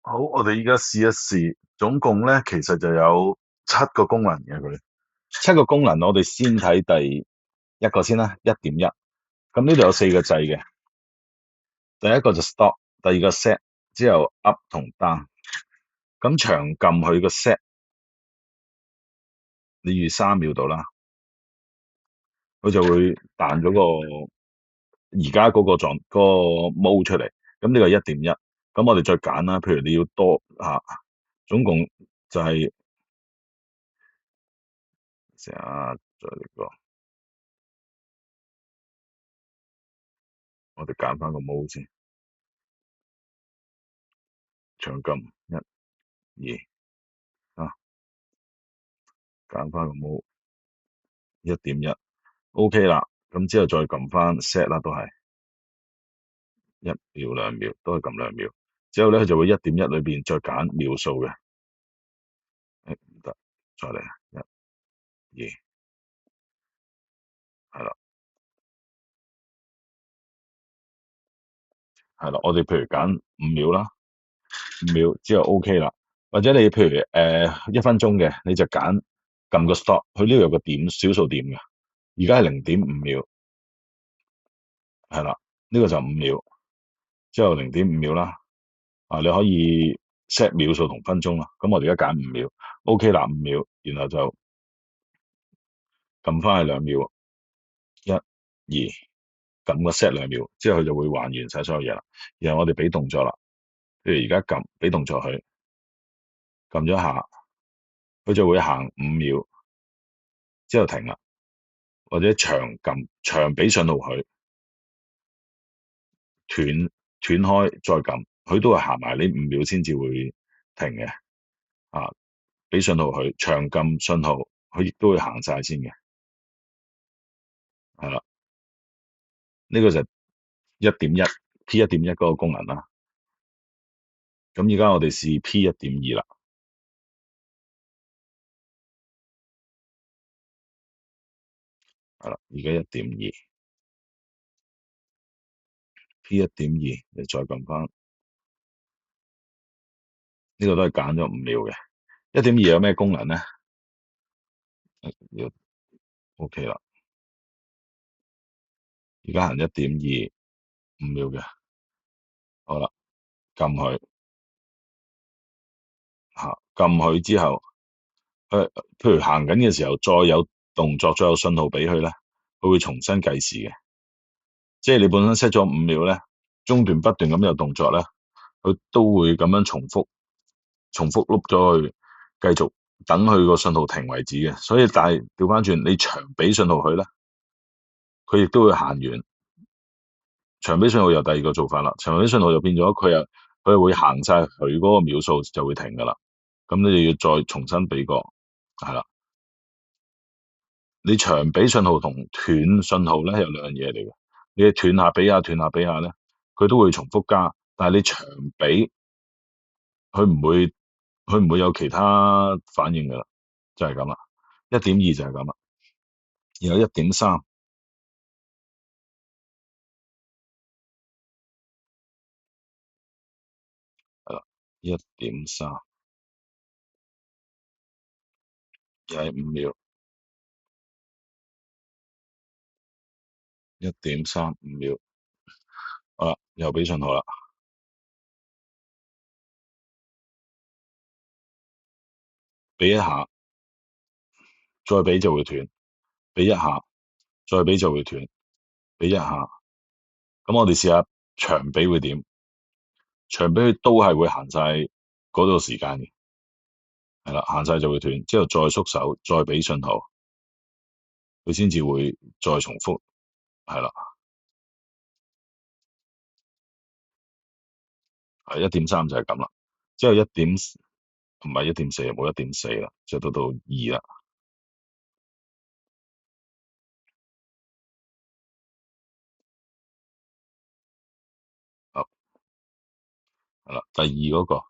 好，我哋依家試一試，總共咧其實就有7個功能嘅佢。7個功能，我哋先睇第一個先啦，1.1。咁呢度有4個掣嘅，第一個就 stop，第二個 set，之後 up 同 down。咁長撳佢個 set，你預3秒度啦，佢就會彈咗個而家嗰個mode 出嚟。咁呢個係1.1。咁我哋再揀啦，譬如你要多總共就係成日再呢個，我哋揀翻個 mode 先，長撳2揀翻個 mode 1.1，OK 啦。咁之後再撳翻 set 啦，都係1秒2秒，都係撳2秒。之後咧，佢就會1.1裏邊再揀秒數嘅。唔得，再嚟2，係啦，係啦。我哋譬如揀5秒啦，5秒之後 OK 啦。或者你譬如1分鐘嘅，你就撳個 stop，佢呢度有個點小數點嘅，而家係0.5秒，係啦，呢個就5秒，之後0.5秒啦。你可以 set 秒數同分鐘啦。咁我哋而家揀五秒，OK 啦，5秒，然後就撳翻去2秒，1、2，撳個 set 2秒，之後佢就會還原晒所有嘢啦。然後我哋俾動作啦，譬如而家俾動作佢，撳咗下，佢就會行5秒，之後停啦。或者長俾信號佢斷斷開再撳，佢都會行埋呢5秒先至會停嘅。啊，俾信號佢長撳信號，佢亦都會行晒先嘅。係啦，呢個就1.1 P1.1嗰個功能啦。咁而家我哋試 P1.2啦。係啦，而家1.2，P1.2，你再撳翻，呢個都係揀咗5秒嘅。1.2有咩功能咧？要 OK 啦，而家行1.2，5秒嘅。好啦，撳佢撳佢之後，譬如行緊嘅時候，再有動作，再有信號俾佢咧，佢會重新計時嘅。即係你本身 set 咗5秒咧，中段不斷咁有動作咧，佢都會咁樣重複碌咗去，繼續等佢個信號停為止嘅。所以但係調翻轉，你長俾信號佢咧，佢亦都會行完。長俾信號又第二個做法啦，長俾信號就變咗佢又會行晒佢嗰個秒數就會停噶啦。咁你就要再重新俾個，係啦。你長俾信號同斷信號咧係有兩樣嘢嚟嘅。你斷下俾下斷下俾下咧，佢都會重複加，但係你長俾佢唔會有其他反應噶啦，就係咁啦。1.2就係咁啦，然後1.3係啦，1.3又係5秒，1.3 5秒，好啦，又俾信號啦，俾一下再俾就會斷，俾一下再俾就會斷，俾一下。咁我哋試下長俾會點？長俾佢都係會行晒嗰度時間嘅，係啦，行晒就會斷，之後再縮手，再俾信號，佢先至會再重複，係啦，係1.3就係咁啦。之後唔係1.4，冇1.4啦，就到2啦。好，係啦，第二嗰個，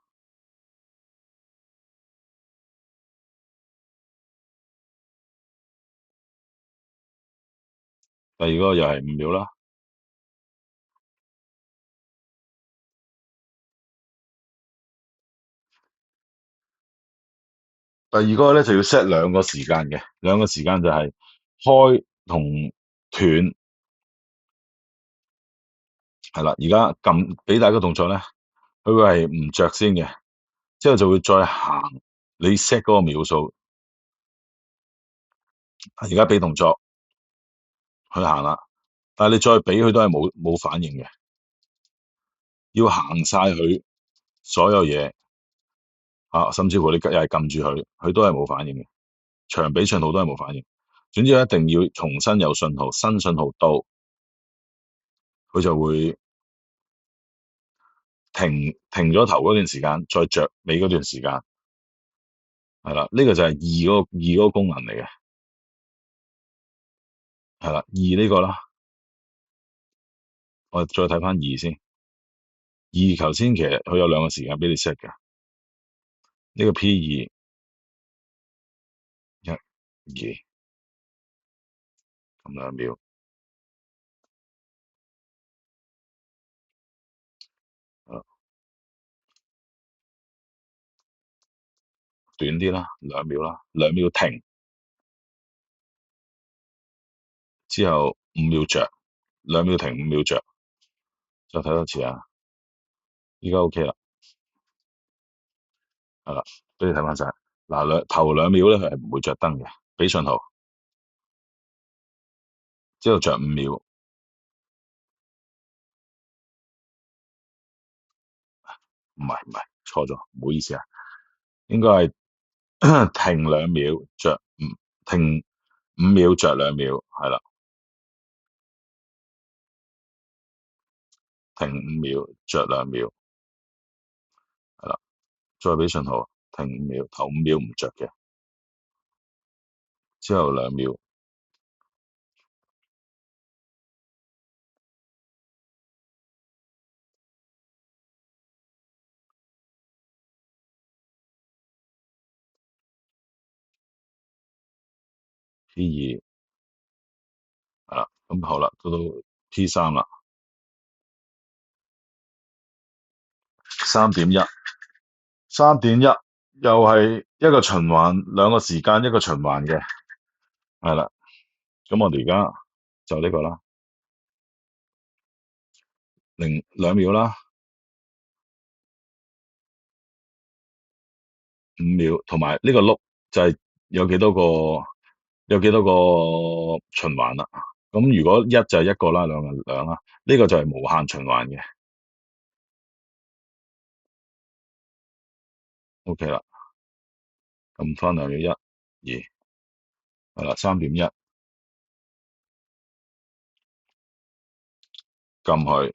第二嗰個又係5秒啦。第二個咧就要 set 兩個時間嘅，兩個時間就係開同斷，係啦。而家撳俾大家動作咧，佢會係唔着先嘅，之後就會再行你 set 嗰個秒數。而家俾動作去行啦，但係你再俾佢都係冇反應嘅，要行晒佢所有嘢啊，甚至乎你又係撳住佢，佢都係冇反應嘅，長俾信號都係冇反應。總之一定要重新有信號，新信號到，佢就會停咗頭嗰段時間，再着尾嗰段時間，係啦。呢個就係二嗰個功能嚟嘅，係啦，二呢個啦。我再睇翻二先，二頭先其實佢有兩個時間俾你 set 嘅，呢個 P 二一二咁2秒，啊短啲啦，2秒啦，2秒停，之後5秒着，2秒停5秒着，再睇多次啊，依家 OK 啦，係啦，俾你睇翻晒。嗱，頭2秒咧佢係唔會着燈嘅，俾信號，之後着5秒，唔係，錯咗，唔好意思啊，應該係停2秒着停5秒着2秒，係啦，停五秒着2秒，係啦，再俾信號，停五秒，頭5秒唔着嘅，之後2秒 P 二，係啦，咁好啦，到 P 三啦，3.1，3.1又係一個循環，兩個時間一個循環嘅，係啦，咁我哋而家就呢個啦，2秒啦，5秒，同埋呢個碌就係有幾多個循環啦。咁如果一就係一個啦，兩就兩啦，呢個就係無限循環嘅。OK 啦，撳翻2秒，1、2，係啦，3.1，撳佢。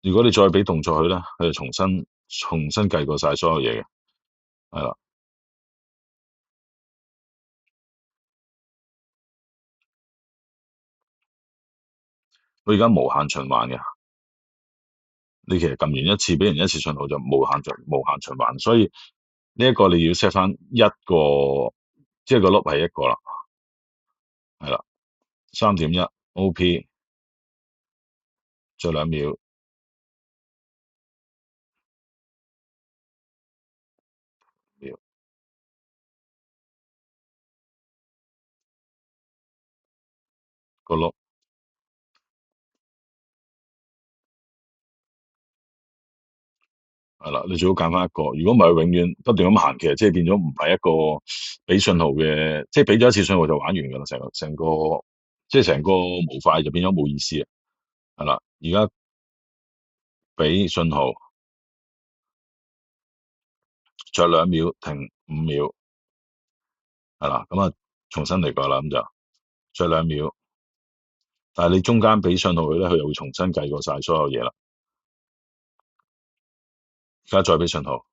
如果你再俾動作佢咧，佢就重新計過晒所有嘢嘅，係啦。佢而家無限循環嘅，你其實撳完一次，俾人一次信號就無限循環，所以呢一個你要 set 翻一個，即係個碌係一個啦，係啦，3.1 OP 再2秒，秒個碌係啦，你最好揀翻一個，如果唔係永遠不斷咁行，其實即係變咗唔係一個俾信號嘅，即係俾咗一次信號就玩完㗎啦，成個即係成個模塊就變咗冇意思啊，係啦，而家俾信號着2秒停5秒，係啦，咁啊重新嚟過啦，咁就着2秒，但係你中間俾信號佢咧，佢又會重新計過晒所有嘢啦。而家再俾信號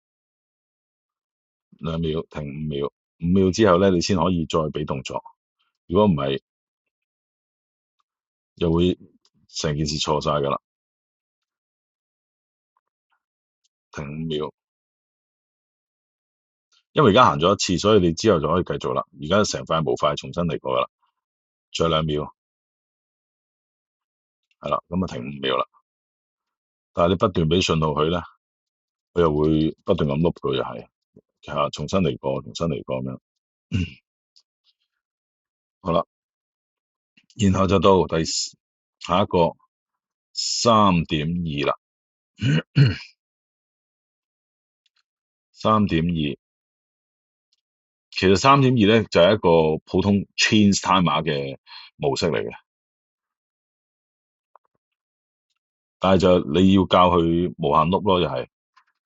2秒停5秒，5秒之後咧，你先可以再俾動作。如果唔係，又會成件事錯晒㗎啦。停五秒，因為而家行咗一次，所以你之後就可以繼續啦。而家成塊模塊重新嚟過㗎啦。再2秒，係啦，咁啊停5秒啦。但係你不斷俾信號佢咧，佢又會不斷咁碌佢又係。重新嚟過，重新嚟過咁樣。好啦，然後就到下一個3.2啦。三點二，其實三點二咧就係一個普通 change timer 嘅模式嚟嘅，但係就你要教佢無限碌咯，又係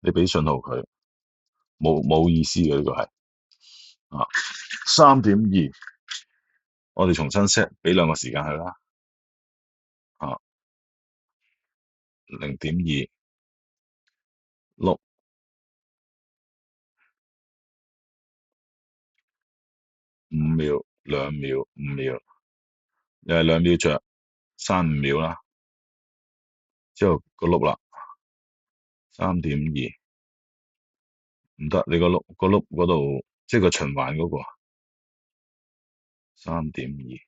你俾信號佢，冇意思嘅呢個係啊。三點二，我哋重新 set 俾兩個時間佢啦。啊，0.2碌5秒、2秒、5秒，又係2秒着，3、5秒啦，之後個碌啦。3.2唔得，你個碌嗰度，即係個循環嗰個3.2，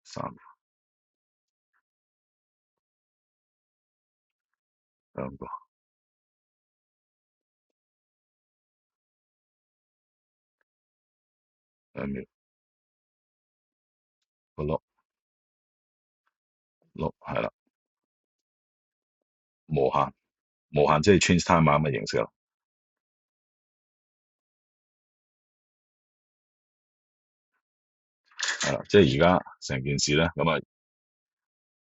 三兩個2秒個碌係啦，無限即係 change timer 咁嘅形式啦。係啦，即係而家成件事咧咁啊完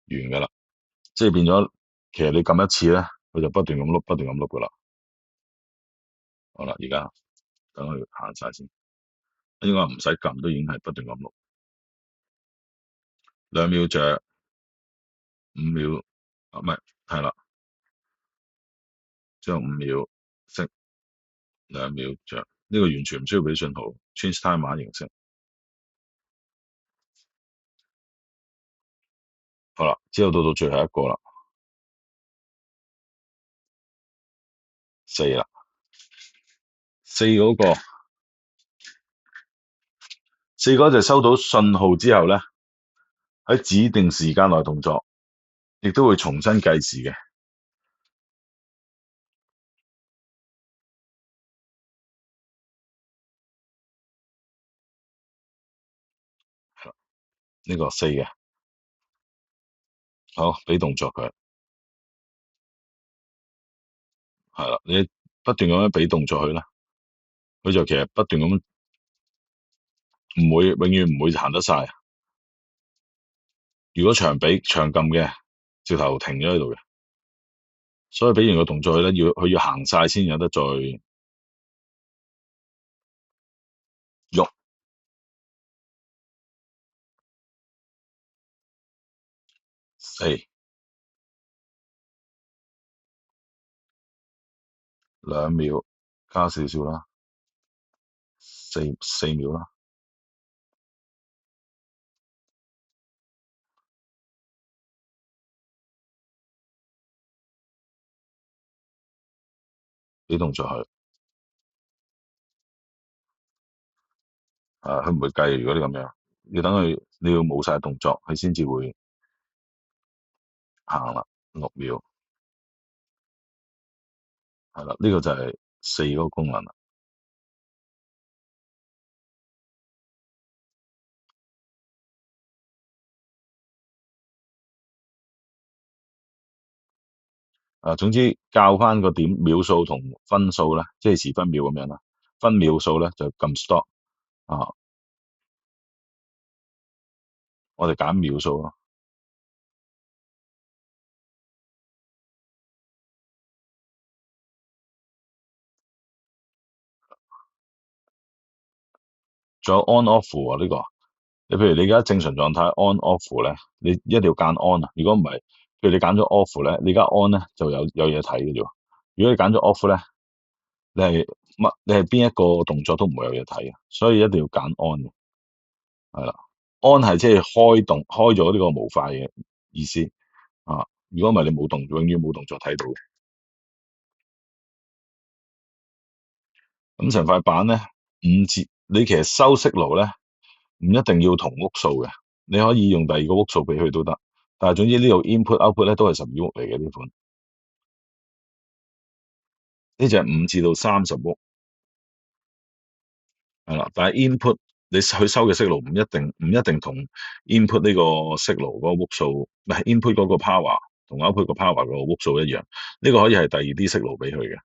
㗎啦，即係變咗，其實你撳一次咧，佢就不斷咁碌，不斷咁碌㗎啦。好啦，而家等佢行晒先，應該唔使撳都已經係不斷咁碌。2秒着5秒啊，唔係，係啦，之後5秒熄，2秒着，呢個完全唔需要俾信號，change timer 形式。好啦，之後到最後一個啦，四啦，4嗰就收到信號之後咧，喺指定時間內動作，亦都會重新計時嘅。呢個4嘅，好，俾動作佢，係啦，你不斷咁樣俾動作佢啦，佢就其實不斷咁，永遠唔會行得晒。如果長撳嘅，直頭停咗喺度嘅，所以俾完個動作佢咧，佢要行晒先有得再喐。4、2秒加少少啦，4秒啦，俾動作佢，佢唔會計。如果你咁樣，要等佢，你要冇晒動作，佢先至會行啦。6秒，係啦，呢個就係4嗰個功能啦。總之校翻個點秒數同分數咧，即係時分秒咁樣啦。分秒數咧就撳 stop 啊，我哋揀秒數咯。仲有 on off 喎呢個，你譬如你而家正常狀態 on off 咧，你一定要揀 on 啊。如果唔係，譬如你揀咗 off 咧，你而家 on 咧就有嘢睇嘅啫。如果你揀咗 off 咧，你係邊一個動作都唔會有嘢睇嘅，所以一定要揀 on 嘅，係啦。on 係即係開咗呢個模塊嘅意思啊。如果唔係你冇動作，永遠冇動作睇到。咁成塊板咧5字，你其實收息爐咧唔一定要同屋數嘅，你可以用第二個屋數俾佢都得。但係總之呢度 input output 咧都係12伏嚟嘅呢款，呢隻5至到30伏係啦。但係 input 你去收嘅息路唔一定同 input 呢個息路嗰個伏數，唔係 input 嗰個 power 同 output 個 power 個伏數一樣，呢個可以係第二啲息路俾佢嘅。